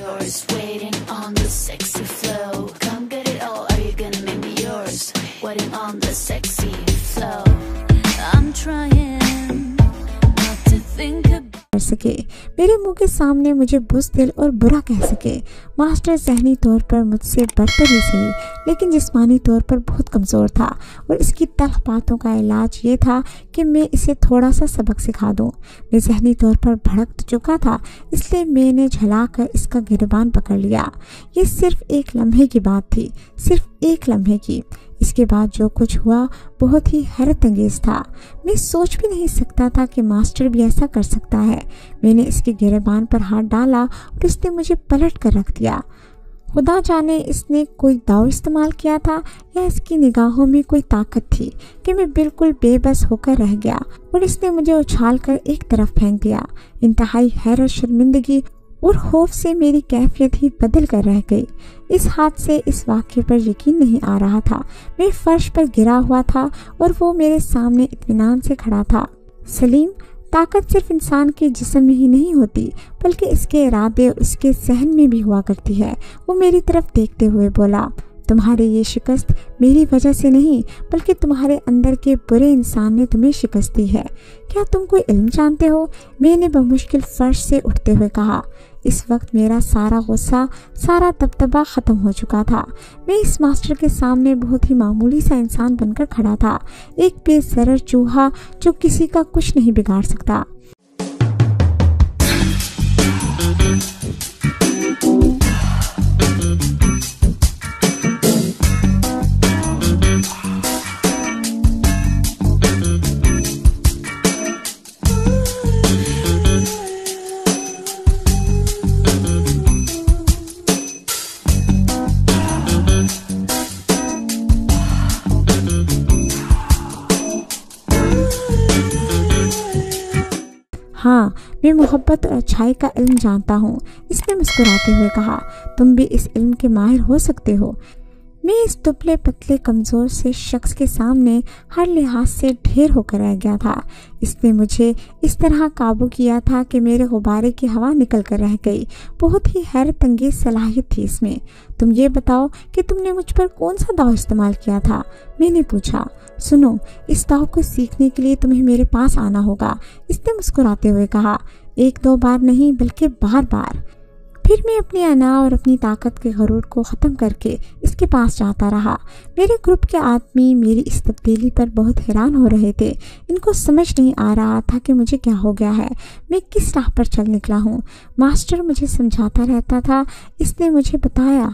yours, waiting on the sexy flow. Come get it all, are you gonna make me yours? Waiting on the sexy flow. I'm trying not to think about कर सके, मेरे मुंह के सामने मुझे बुज़दिल और बुरा कह सके। मास्टर ज़हनी तौर पर मुझसे बढ़कर ही सही, लेकिन जिस्मानी तौर पर बहुत कमज़ोर था और इसकी तल्ख़ बातों का इलाज ये था कि मैं इसे थोड़ा सा सबक सिखा दूँ। मैं ज़हनी तौर पर भड़क चुका था, इसलिए मैंने झलाकर इसका गिरबान पकड़ लिया। ये सिर्फ एक लम्हे की बात थी, सिर्फ एक लम्हे की। इसके बाद जो कुछ हुआ बहुत ही हैरत अंगेज़ था। मैं सोच भी नहीं सकता था कि मास्टर भी ऐसा कर सकता है। मैंने इसके गिरबान पर हाथ डाला और इसने मुझे पलट कर रख दिया। खुदा जाने इसने कोई दाव इस्तेमाल किया था या इसकी निगाहों में कोई ताकत थी कि मैं बिल्कुल बेबस होकर रह गया और इसने मुझे उछाल कर एक तरफ फेंक दिया। इंतहाई हैरत, शर्मिंदगी और खौफ से मेरी कैफियत ही बदल कर रह गई। इस हाथ से इस वाक़े पर यकीन नहीं आ रहा था। मैं फर्श पर गिरा हुआ था और वो मेरे सामने इत्मीनान से खड़ा था। सलीम, ताकत सिर्फ इंसान के जिस्म में ही नहीं होती, बल्कि इसके इरादे और इसके सहन में भी हुआ करती है। वो मेरी तरफ देखते हुए बोला, तुम्हारी ये शिकस्त मेरी वजह से नहीं, बल्कि तुम्हारे अंदर के बुरे इंसान ने तुम्हें शिकस्त दी है। क्या तुम कोई इल्म जानते हो? मैंने बमुश्किल फर्श से उठते हुए कहा। इस वक्त मेरा सारा गुस्सा, सारा दबदबा ख़त्म हो चुका था। मैं इस मास्टर के सामने बहुत ही मामूली सा इंसान बनकर खड़ा था, एक बेज़रर चूहा जो किसी का कुछ नहीं बिगाड़ सकता। हाँ, मैं मोहब्बत और अच्छाई का इल्म जानता हूँ, इसने मुस्कुराते हुए कहा। तुम भी इस इल्म के माहिर हो सकते हो। मैं इस दुबले पतले कमज़ोर से शख्स के सामने हर लिहाज से ढेर होकर रह गया था। इसने मुझे इस तरह काबू किया था कि मेरे गुब्बारे की हवा निकल कर रह गई। बहुत ही हैरत अंगेज़ सलाहियत थी इसमें। तुम ये बताओ कि तुमने मुझ पर कौन सा दाव इस्तेमाल किया था? मैंने पूछा। सुनो, इस दाव को सीखने के लिए तुम्हें मेरे पास आना होगा, इसने मुस्कुराते हुए कहा। एक दो बार नहीं, बल्कि बार बार। फिर मैं अपनी अना और अपनी ताकत के गरूर को ख़त्म करके इसके पास जाता रहा। मेरे ग्रुप के आदमी मेरी इस तब्दीली पर बहुत हैरान हो रहे थे। इनको समझ नहीं आ रहा था कि मुझे क्या हो गया है, मैं किस राह पर चल निकला हूँ। मास्टर मुझे समझाता रहता था। इसने मुझे बताया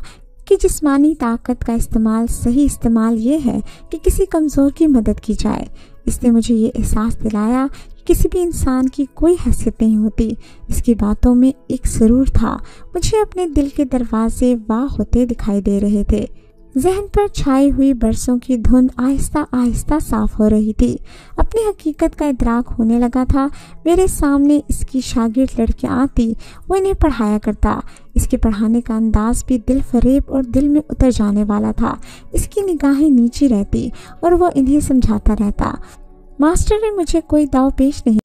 कि जिस्मानी ताकत का इस्तेमाल, सही इस्तेमाल ये है कि किसी कमज़ोर की मदद की जाए। इसने मुझे ये एहसास दिलाया कि किसी भी इंसान की कोई हैसियत नहीं होती। इसकी बातों में एक सुरूर था। मुझे अपने दिल के दरवाजे वाह होते दिखाई दे रहे थे। जहन पर छाई हुई बरसों की धुंध आहिस्ता आहिस्ता साफ हो रही थी। अपनी हकीकत का इदराक होने लगा था। मेरे सामने इसकी शागिर्द लड़कियां आती, वो इन्हें पढ़ाया करता। इसके पढ़ाने का अंदाज भी दिल फरेब और दिल में उतर जाने वाला था। इसकी निगाहें नीची रहती और वो इन्हें समझाता रहता। मास्टर ने मुझे कोई दाव पेश नहीं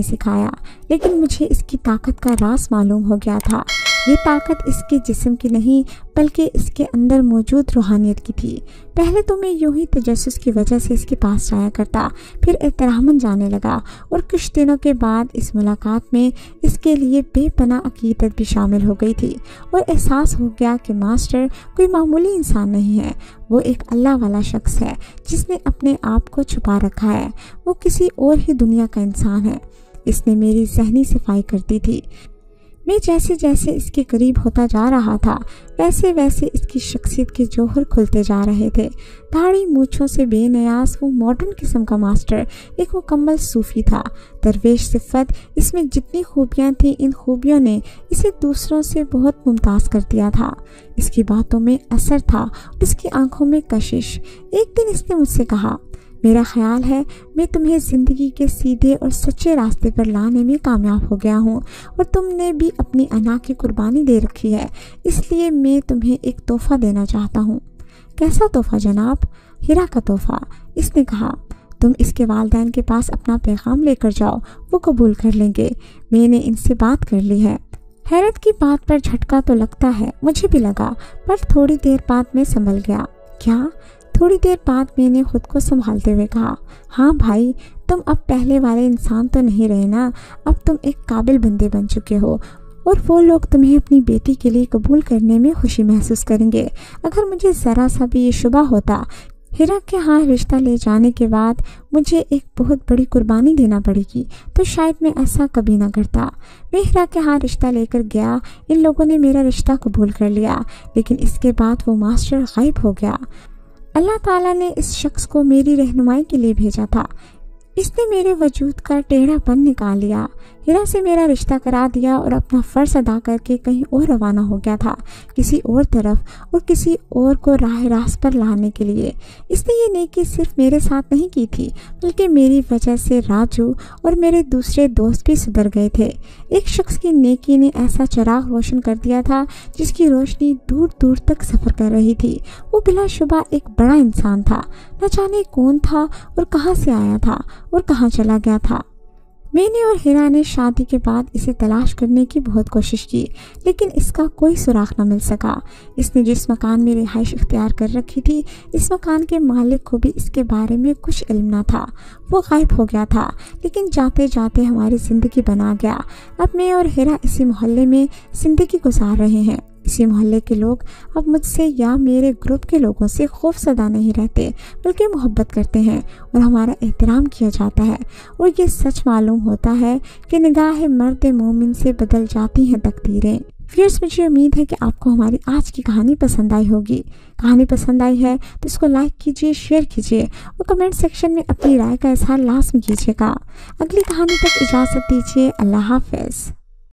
सिखाया, लेकिन मुझे इसकी ताकत का राज मालूम हो गया था। ये ताकत इसके जिस्म की नहीं, बल्कि इसके अंदर मौजूद रूहानियत की थी। पहले तो मैं यूं ही तजस्सुस की वजह से इसके पास जाया करता, फिर एहतरामन जाने लगा और कुछ दिनों के बाद इस मुलाकात में इसके लिए बेपनाह अकीदत भी शामिल हो गई थी और एहसास हो गया कि मास्टर कोई मामूली इंसान नहीं है। वो एक अल्लाह वाला शख्स है जिसने अपने आप को छुपा रखा है। वो किसी और ही दुनिया का इंसान है। इसने मेरी ज़हनी सफाई कर दी थी। میں جیسے جیسے اس کے قریب ہوتا جا رہا تھا ویسے ویسے اس کی شخصیت کے جوہر کھلتے جا رہے تھے۔ داڑھی مونچھوں سے بے نیاز وہ ماڈرن قسم کا ماسٹر ایک مکمل صوفی تھا۔ درویش صفت اس میں جتنی خوبیاں تھیں، ان خوبیوں نے اسے دوسروں سے بہت ممتاز کر دیا تھا۔ اس کی باتوں میں اثر تھا اور اس کی آنکھوں میں کشش۔ ایک دن اس نے مجھ سے کہا، میرا خیال ہے میں تمہیں زندگی کے سیدھے اور سچے راستے پر لانے میں کامیاب ہو گیا ہوں، اور تم نے بھی اپنی انا کی قربانی دے رکھی ہے، اس لیے میں تمہیں ایک تحفہ دینا چاہتا ہوں۔ کیسا تحفہ جناب؟ ہیرا کا تحفہ، اس نے کہا۔ تم اس کے والدین کے پاس اپنا پیغام لے کر جاؤ، وہ قبول کر لیں گے، میں نے ان سے بات کر لی ہے۔ حیرت کی بات پر جھٹکا تو لگتا ہے، مجھے بھی لگا، پر تھوڑی دیر بعد میں سنبھل گیا۔ کیا؟ تھوڑی دیر بعد میں نے خود کو سنبھالتے ہوئے کہا، ہاں بھائی، تم اب پہلے والے انسان تو نہیں رہے نا، اب تم ایک قابل بندے بن چکے ہو، اور وہ لوگ تمہیں اپنی بیٹی کے لیے قبول کرنے میں خوشی محسوس کریں گے۔ اگر مجھے ذرا سا بھی یہ شبہ ہوتا ہیرا کے ہاں رشتہ لے جانے کے بعد مجھے ایک بہت بڑی قربانی دینا پڑے گی، تو شاید میں ایسا کبھی نہ کرتا۔ میں ہیرا کے ہاں رشتہ لے کر گیا، ان لوگوں نے میرا رشتہ قبول کر لیا، لیکن اس کے بعد وہ ماسٹر غائب ہو گیا۔ اللہ تعالیٰ نے اس شخص کو میری رہنمائی کے لیے بھیجا تھا، اس نے میرے وجود کا ٹیڑھا پن نکال لیا، ہیرا سے میرا رشتہ کرا دیا اور اپنا فرض ادا کر کے کہیں اور روانہ ہو گیا تھا، کسی اور طرف، اور کسی اور کو راہ راست پر لانے کے لیے۔ اس نے یہ نیکی صرف میرے ساتھ نہیں کی تھی، بلکہ میری وجہ سے راجو اور میرے دوسرے دوست بھی سدھر گئے تھے۔ ایک شخص کی نیکی نے ایسا چراغ روشن کر دیا تھا جس کی روشنی دور دور تک سفر کر رہی تھی۔ وہ بلا شبہ ایک بڑا انسان تھا، نہ جانے کون تھا اور کہاں سے آیا تھا اور کہاں چلا گیا تھا۔ میں نے اور ہیرا نے شادی کے بعد اسے تلاش کرنے کی بہت کوشش کی، لیکن اس کا کوئی سراغ نہ مل سکا۔ اس نے جس مکان میں رہائش اختیار کر رکھی تھی، اس مکان کے مالک کو بھی اس کے بارے میں کچھ علم نہ تھا۔ وہ غائب ہو گیا تھا، لیکن جاتے جاتے ہماری زندگی بنا گیا۔ اب میں اور ہیرا اسی محلے میں زندگی گزار رہے ہیں۔ اسی محلے کے لوگ اب مجھ سے یا میرے گروپ کے لوگوں سے خوف زدہ نہیں رہتے، بلکہ محبت کرتے ہیں اور ہمارا احترام کیا جاتا ہے، اور یہ سچ معلوم ہوتا ہے کہ نگاہ مرد مومن سے بدل جاتی ہیں تقدیریں۔ ویئرس، مجھے امید ہے کہ آپ کو ہماری آج کی کہانی پسند آئی ہوگی۔ کہانی پسند آئی ہے تو اس کو لائک کیجیے، شیئر کیجیے اور کمنٹ سیکشن میں اپنی رائے کا اظہار لازمی کیجیے گا۔ اگلی کہانی تک اجازت دیجیے، اللہ حافظ۔